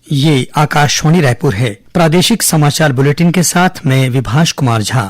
ये आकाशवाणी रायपुर है। प्रादेशिक समाचार बुलेटिन के साथ मैं विभाष कुमार झा।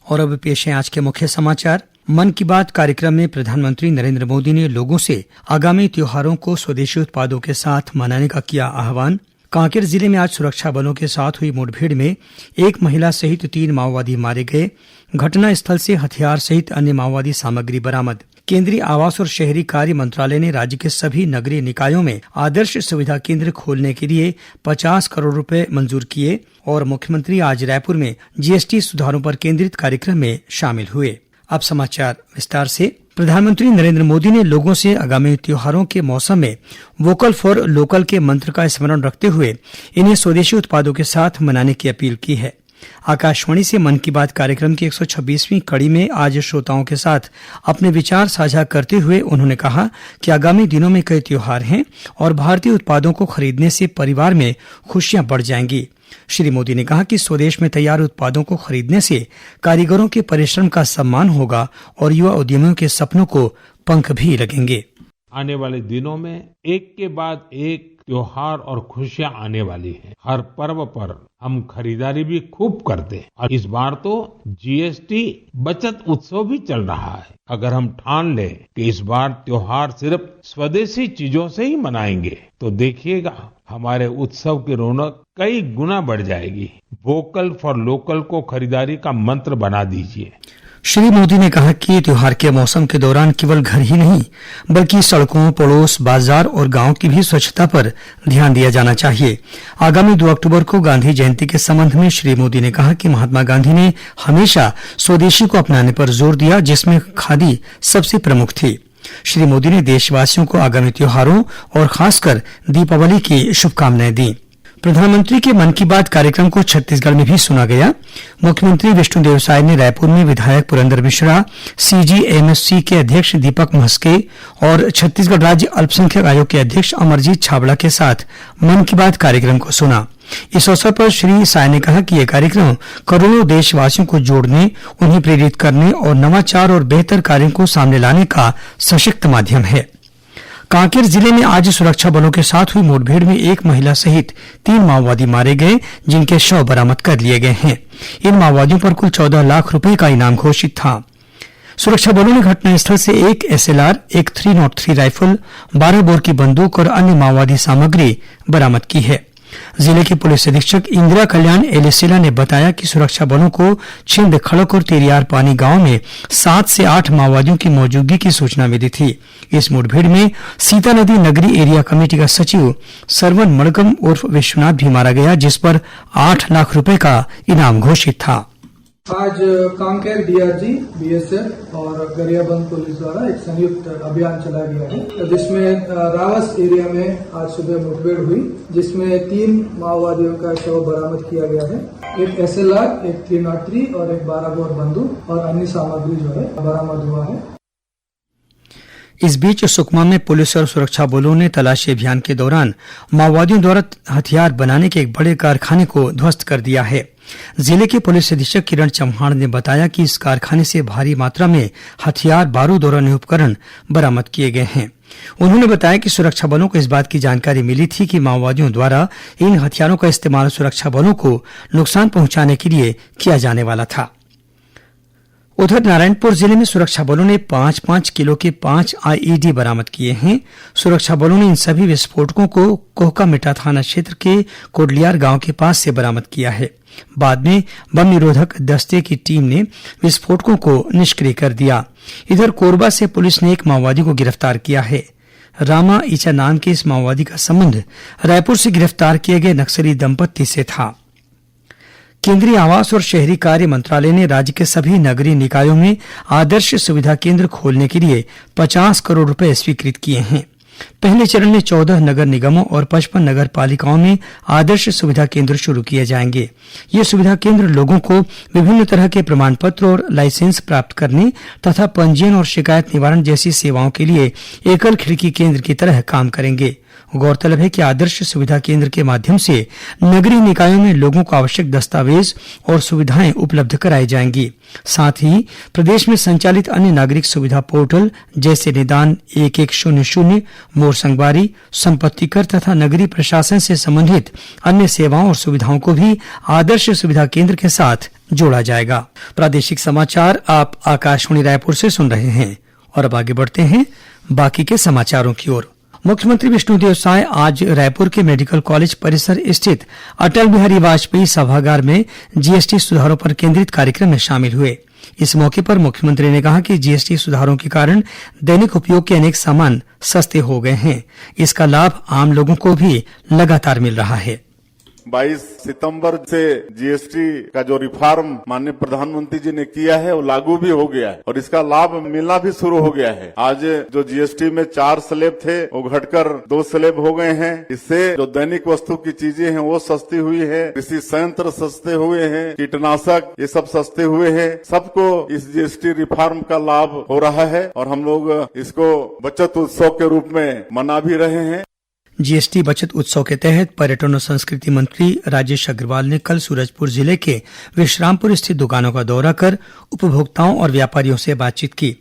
और अब पेश है आज के मुख्य समाचार। मन की बात कार्यक्रम में प्रधानमंत्री नरेंद्र मोदी ने लोगों से आगामी त्योहारों को स्वदेशी उत्पादों के साथ मनाने का किया आह्वान। कांकेर जिले में आज सुरक्षा बलों के साथ हुई मुठभेड़ में एक महिला सहित 3 माओवादी मारे गए। घटनास्थल से हथियार सहित अन्य माओवादी सामग्री बरामद। केंद्रीय आवास और शहरी कार्य मंत्रालय ने राज्य के सभी नगरीय निकायों में आदर्श सुविधा केंद्र खोलने के लिए 50 करोड़ रुपए मंजूर किए। और मुख्यमंत्री आज रायपुर में जीएसटी सुधारों पर केंद्रित कार्यक्रम में शामिल हुए। अब समाचार विस्तार से। प्रधानमंत्री नरेंद्र मोदी ने लोगों से आगामी त्योहारों के मौसम में वोकल फॉर लोकल के मंत्र का स्मरण रखते हुए इन्हें स्वदेशी उत्पादों के साथ मनाने की अपील की है। आकाशवाणी से मन की बात कार्यक्रम की 126वीं कड़ी में आज श्रोताओं के साथ अपने विचार साझा करते हुए उन्होंने कहा कि आगामी दिनों में कई त्योहार हैं और भारतीय उत्पादों को खरीदने से परिवार में खुशियां बढ़ जाएंगी। श्री मोदी ने कहा कि स्वदेश में तैयार उत्पादों को खरीदने से कारीगरों के परिश्रम का सम्मान होगा और युवा उद्यमियों के सपनों को पंख भी लगेंगे। आने वाले दिनों में एक के बाद एक त्योहार और खुशियां आने वाली हैं। हर पर्व पर हम खरीदारी भी खूब करते हैं और इस बार तो जीएसटी बचत उत्सव भी चल रहा है। अगर हम ठान लें कि इस बार त्योहार सिर्फ स्वदेशी चीजों से ही मनाएंगे तो देखिएगा हमारे उत्सव की रौनक कई गुना बढ़ जाएगी। वोकल फॉर लोकल को खरीदारी का मंत्र बना दीजिए। श्री मोदी ने कहा कि त्योहार के मौसम के दौरान केवल घर ही नहीं बल्कि सड़कों, पड़ोस, बाजार और गांव की भी स्वच्छता पर ध्यान दिया जाना चाहिए। आगामी 2 अक्टूबर को गांधी जयंती के संबंध में श्री मोदी ने कहा कि महात्मा गांधी ने हमेशा स्वदेशी को अपनाने पर जोर दिया, जिसमें खादी सबसे प्रमुख थी। श्री मोदी ने देशवासियों को आगामी त्योहारों और खासकर दीपावली की शुभकामनाएं दी। प्रधानमंत्री के मन की बात कार्यक्रम को छत्तीसगढ़ में भी सुना गया। मुख्यमंत्री विष्णुदेव साय ने रायपुर में विधायक पुरंदर मिश्रा, सीजीएमएससी के अध्यक्ष दीपक म्हस्के और छत्तीसगढ़ राज्य अल्पसंख्यक आयोग के अध्यक्ष अमरजीत छाबड़ा के साथ मन की बात कार्यक्रम को सुना। इस अवसर पर श्री साय ने कहा कि यह कार्यक्रम करोड़ों देशवासियों को जोड़ने, उन्हें प्रेरित करने और नवाचार और बेहतर कार्यों को सामने लाने का सशक्त माध्यम है। कांकेर जिले में आज सुरक्षा बलों के साथ हुई मुठभेड़ में एक महिला सहित 3 माओवादी मारे गए, जिनके शव बरामद कर लिए गए हैं। इन माओवादियों पर कुल 14 लाख रुपए का इनाम घोषित था। सुरक्षा बलों ने घटनास्थल से एक एसएलआर, एक 303 राइफल, 12 बोर की बंदूक और अन्य माओवादी सामग्री बरामद की है। जिले के पुलिस अधीक्षक इंदिरा कल्याण एलेसिला ने बताया कि सुरक्षा बलों को छिंद, खड़क और तेरियार पानी गांव में 7 से 8 माओवादियों की मौजूदगी की सूचना मिली थी। इस मुठभेड़ में सीता नदी नगरी एरिया कमेटी का सचिव सरवन मड़गम उर्फ विश्वनाथ भी मारा गया, जिस पर 8 लाख रुपए का इनाम घोषित था। आज कांकेर डीआरजी, बीएसएफ और गरियाबंद पुलिस द्वारा एक संयुक्त अभियान चलाया गया है, जिसमें रावस एरिया में आज सुबह मुठभेड़ हुई, जिसमें 3 माओवादियों का शव बरामद किया गया है। एक एसएलआर, एक 303 और एक 12 बोर बंदूक और अन्य सामग्री जो है बरामद हुआ है। इस बीच सुकमा में पुलिस और सुरक्षा बलों ने तलाशी अभियान के दौरान माओवादियों द्वारा हथियार बनाने के एक बड़े कारखाने को ध्वस्त कर दिया है। जिले के पुलिस अधीक्षक किरण चौहान ने बताया कि इस कारखाने से भारी मात्रा में हथियार, बारूद और अन्य उपकरण बरामद किए गए हैं। उन्होंने बताया कि सुरक्षा बलों को इस बात की जानकारी मिली थी कि माओवादियों द्वारा इन हथियारों का इस्तेमाल सुरक्षा बलों को नुकसान पहुंचाने के लिए किया जाने वाला था। उधर नारायणपुर जिले में सुरक्षा बलों ने 5-5 किलो के 5 आईईडी बरामद किए हैं। सुरक्षा बलों ने इन सभी विस्फोटकों को कोहकामेटा थाना क्षेत्र के कोडलियार गांव के पास से बरामद किया है। बाद में बम निरोधक दस्ते की टीम ने विस्फोटकों को निष्क्रिय कर दिया। इधर कोरबा से पुलिस ने एक माओवादी को गिरफ्तार किया है। रामा ईचा नाम के इस माओवादी का संबंध रायपुर से गिरफ्तार किए गए नक्सली दंपत्ति से था। केंद्रीय आवास और शहरी कार्य मंत्रालय ने राज्य के सभी नगरीय निकायों में आदर्श सुविधा केंद्र खोलने के लिए 50 करोड़ रुपए स्वीकृत किए हैं। पहले चरण में 14 नगर निगमों और 55 नगर पालिकाओं में आदर्श सुविधा केंद्र शुरू किए जाएंगे। ये सुविधा केंद्र लोगों को विभिन्न तरह के प्रमाण पत्र और लाइसेंस प्राप्त करने तथा पंजीयन और शिकायत निवारण जैसी सेवाओं के लिए एकल खिड़की केंद्र की तरह काम करेंगे। गौरतलब है कि आदर्श सुविधा केंद्र के माध्यम से नगरीय निकायों में लोगों को आवश्यक दस्तावेज और सुविधाएं उपलब्ध कराई जाएंगी। साथ ही प्रदेश में संचालित अन्य नागरिक सुविधा पोर्टल जैसे निदान 1100, मोर संगवारी, संपत्ति कर तथा नगरीय प्रशासन से संबंधित अन्य सेवाओं और सुविधाओं को भी आदर्श सुविधा केंद्र के साथ जोड़ा जाएगा। प्रादेशिक समाचार आप आकाशवाणी रायपुर से सुन रहे हैं और अब आगे बढ़ते हैं बाकी के समाचारों की ओर। मुख्यमंत्री विष्णुदेव साय आज रायपुर के मेडिकल कॉलेज परिसर स्थित अटल बिहारी वाजपेयी सभागार में जीएसटी सुधारों पर केंद्रित कार्यक्रम में शामिल हुए। इस मौके पर मुख्यमंत्री ने कहा कि जीएसटी सुधारों के कारण दैनिक उपयोग के अनेक सामान सस्ते हो गए हैं। इसका लाभ आम लोगों को भी लगातार मिल रहा है। 22 सितंबर से जीएसटी का जो रिफॉर्म माननीय प्रधानमंत्री जी ने किया है वो लागू भी हो गया है और इसका लाभ मिलना भी शुरू हो गया है। आज जो जीएसटी में 4 स्लैब थे वो घटकर 2 स्लैब हो गए हैं। इससे जो दैनिक वस्तु की चीजें हैं वो सस्ती हुई है, कृषि संयंत्र सस्ते हुए हैं, कीटनाशक ये सब सस्ते हुए हैं। सबको इस जीएसटी रिफॉर्म का लाभ हो रहा है और हम लोग इसको बचत उत्सव के रूप में मना भी रहे हैं। जीएसटी बचत उत्सव के तहत पर्यटन और संस्कृति मंत्री राजेश अग्रवाल ने कल सूरजपुर जिले के विश्रामपुर स्थित दुकानों का दौरा कर उपभोक्ताओं और व्यापारियों से बातचीत की।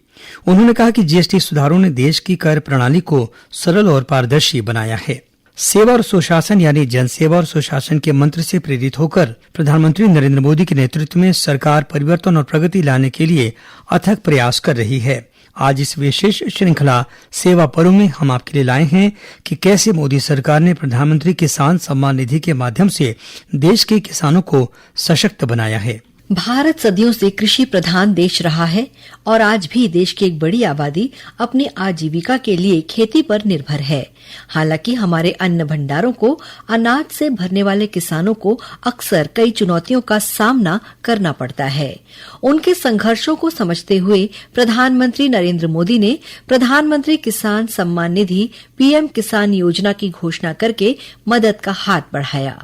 उन्होंने कहा कि जीएसटी सुधारों ने देश की कर प्रणाली को सरल और पारदर्शी बनाया है। सेवा और सुशासन यानी जनसेवा और सुशासन के मंत्र से प्रेरित होकर प्रधानमंत्री नरेंद्र मोदी के नेतृत्व में सरकार परिवर्तन और प्रगति लाने के लिए अथक प्रयास कर रही है। आज इस विशेष श्रृंखला सेवा पर्व में हम आपके लिए लाए हैं कि कैसे मोदी सरकार ने प्रधानमंत्री किसान सम्मान निधि के माध्यम से देश के किसानों को सशक्त बनाया है। भारत सदियों से कृषि प्रधान देश रहा है और आज भी देश की एक बड़ी आबादी अपनी आजीविका के लिए खेती पर निर्भर है। हालांकि हमारे अन्न भंडारों को अनाज से भरने वाले किसानों को अक्सर कई चुनौतियों का सामना करना पड़ता है। उनके संघर्षों को समझते हुए प्रधानमंत्री नरेंद्र मोदी ने प्रधानमंत्री किसान सम्मान निधि पीएम किसान योजना की घोषणा करके मदद का हाथ बढ़ाया।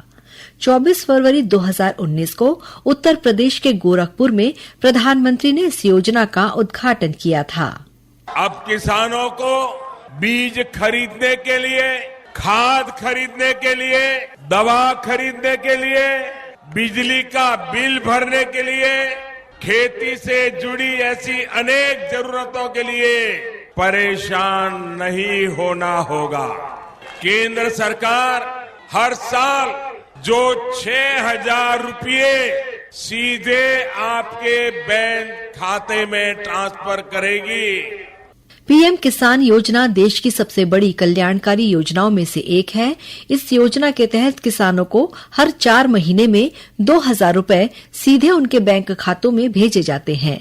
24 फरवरी 2019 को उत्तर प्रदेश के गोरखपुर में प्रधानमंत्री ने इस योजना का उद्घाटन किया था। अब किसानों को बीज खरीदने के लिए, खाद खरीदने के लिए, दवा खरीदने के लिए, बिजली का बिल भरने के लिए, खेती से जुड़ी ऐसी अनेक जरूरतों के लिए परेशान नहीं होना होगा। केंद्र सरकार हर साल जो 6,000 रुपये सीधे आपके बैंक खाते में ट्रांसफर करेगी। पीएम किसान योजना देश की सबसे बड़ी कल्याणकारी योजनाओं में से एक है। इस योजना के तहत किसानों को हर 4 महीने में 2,000 रुपए सीधे उनके बैंक खातों में भेजे जाते हैं।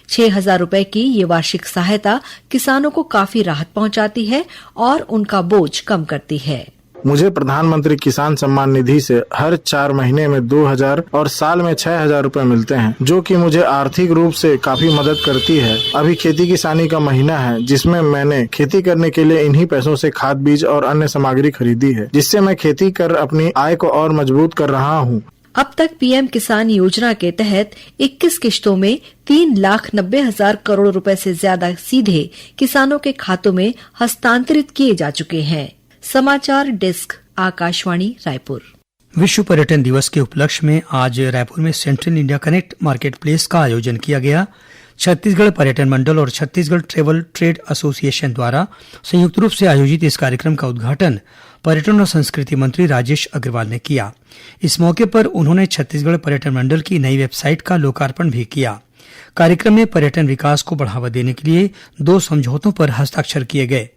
6,000 रुपए की ये वार्षिक सहायता किसानों को काफी राहत पहुंचाती है और उनका बोझ कम करती है। मुझे प्रधानमंत्री किसान सम्मान निधि से हर 4 महीने में 2,000 और साल में 6,000 रुपए मिलते हैं, जो कि मुझे आर्थिक रूप से काफी मदद करती है। अभी खेती किसानी का महीना है, जिसमें मैंने खेती करने के लिए इन्हीं पैसों से खाद, बीज और अन्य सामग्री खरीदी है, जिससे मैं खेती कर अपनी आय को और मजबूत कर रहा हूँ। अब तक पीएम किसान योजना के तहत 21 किश्तों में 3,90,000 करोड़ रुपए से ज्यादा सीधे किसानों के खातों में हस्तांतरित किए जा चुके हैं। समाचार डेस्क, आकाशवाणी रायपुर। विश्व पर्यटन दिवस के उपलक्ष्य में आज रायपुर में central India connect market place का आयोजन किया गया। छत्तीसगढ़ पर्यटन मंडल और छत्तीसगढ़ ट्रेवल ट्रेड एसोसिएशन द्वारा संयुक्त रूप से आयोजित इस कार्यक्रम का उद्घाटन पर्यटन और संस्कृति मंत्री राजेश अग्रवाल ने किया। इस मौके पर उन्होंने छत्तीसगढ़ पर्यटन मंडल की नई वेबसाइट का लोकार्पण भी किया। कार्यक्रम में पर्यटन विकास को बढ़ावा देने के लिए 2 समझौतों पर हस्ताक्षर किए गए।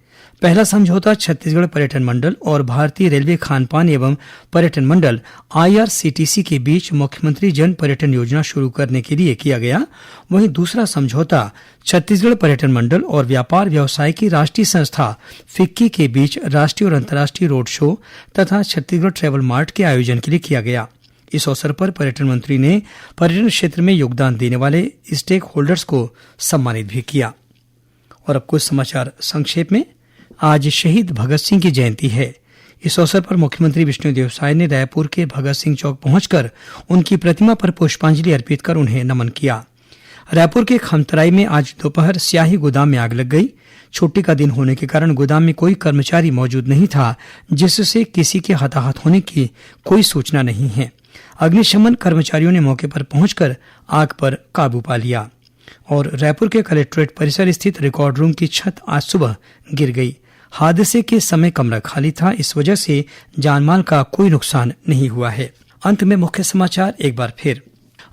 पहला समझौता छत्तीसगढ़ पर्यटन मंडल और भारतीय रेलवे खानपान एवं पर्यटन मंडल IRCTC के बीच मुख्यमंत्री जन पर्यटन योजना शुरू करने के लिए किया गया। वहीं दूसरा समझौता छत्तीसगढ़ पर्यटन मंडल और व्यापार व्यवसाय की राष्ट्रीय संस्था फिक्की के बीच राष्ट्रीय और अंतर्राष्ट्रीय रोड शो तथा छत्तीसगढ़ ट्रेवल मार्ट के आयोजन के लिए किया गया। इस अवसर पर पर्यटन मंत्री ने पर्यटन क्षेत्र में योगदान देने वाले स्टेक होल्डर्स को सम्मानित भी किया। और अब कुछ समाचार संक्षेप में। आज शहीद भगत सिंह की जयंती है। इस अवसर पर मुख्यमंत्री विष्णुदेव साय ने रायपुर के भगत सिंह चौक पहुंचकर उनकी प्रतिमा पर पुष्पांजलि अर्पित कर उन्हें नमन किया। रायपुर के खमतराई में आज दोपहर स्याही गोदाम में आग लग गई, छुट्टी का दिन होने के कारण गोदाम में कोई कर्मचारी मौजूद नहीं था, जिससे किसी के हताहत होने की कोई सूचना नहीं है। अग्निशमन कर्मचारियों ने मौके पर पहुंचकर आग पर काबू पा लिया। और रायपुर के कलेक्ट्रेट परिसर स्थित रिकॉर्ड रूम की छत आज सुबह गिर गई। हादसे के समय कमरा खाली था, इस वजह से जानमाल का कोई नुकसान नहीं हुआ है। अंत में मुख्य समाचार एक बार फिर।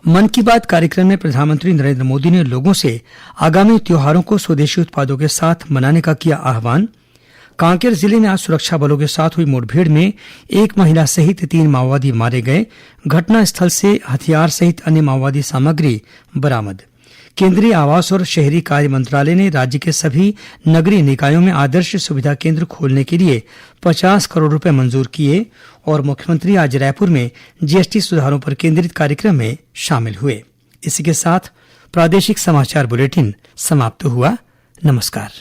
मन की बात कार्यक्रम में प्रधानमंत्री नरेंद्र मोदी ने लोगों से आगामी त्योहारों को स्वदेशी उत्पादों के साथ मनाने का किया आह्वान। कांकेर जिले में आज सुरक्षा बलों के साथ हुई मुठभेड़ में एक महिला सहित 3 माओवादी मारे गए। घटनास्थल से हथियार सहित अन्य माओवादी सामग्री बरामद। केंद्रीय आवास और शहरी कार्य मंत्रालय ने राज्य के सभी नगरीय निकायों में आदर्श सुविधा केंद्र खोलने के लिए 50 करोड़ रुपए मंजूर किए। और मुख्यमंत्री आज रायपुर में जीएसटी सुधारों पर केंद्रित कार्यक्रम में शामिल हुए। इसी के साथ प्रादेशिक समाचार बुलेटिन समाप्त हुआ। नमस्कार।